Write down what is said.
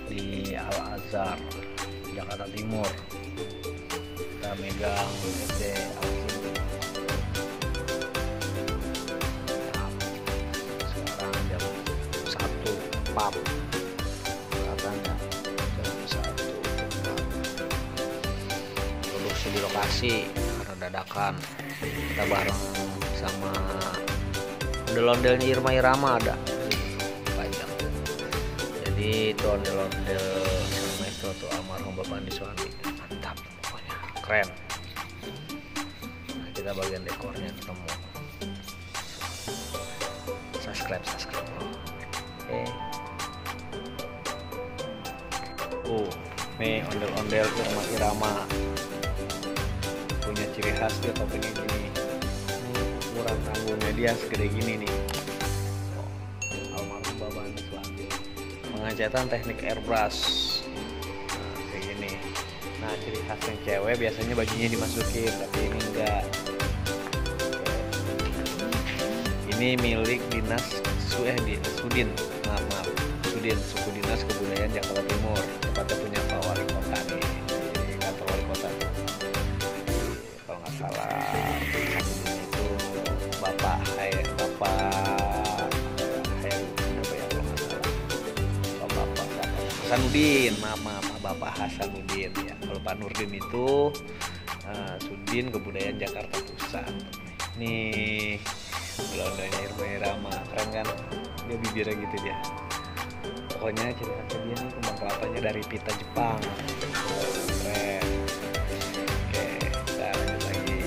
di Al Azhar, Jakarta Timur. Kita megang SD Al-Kindi. Sekarang jam 1 pap katanya, jam 1 pap. Produksi di lokasi karena dadakan. Kita bareng sama ondel-ondelnya Irma Irama ada panjang. Jadi itu ondel-ondel sang maestro tuh almarhum Bapak Andi Suwandi. Mantap pokoknya, keren. Nah, kita bagian dekornya ketemu. Subscribe. Oke. Nih ondel-ondel tuh Irma Irama. Punya ciri khas dia topengnya gini. Ukuran tanggungnya dia segede gini nih. Almarhum Bapak Andi Suwandi. Pengecatan teknik airbrush. Nah, kayak gini. Nah, ciri khas yang cewek biasanya bajunya dimasukin, tapi ini enggak. Ini milik dinas Sudin. Maaf. Sudin, Suku Dinas Kebudayaan Jakarta Timur. Tepatnya punya Pak Wali Kota nih. Di kantor Wali Kota. Kalau nggak salah itu Bapak Hasanuddin, maaf Bapak Hasanuddin ya. Kalau Pak Nurdin itu Sudin Kebudayaan Jakarta Pusat. Nih ondel-ondelnya Irma Irama, keren kan? Dia bibirnya gitu dia. Pokoknya ciri khasnya dia nih kembang kelapanya dari pita Jepang. Keren. Oke, kita lanjut lagi.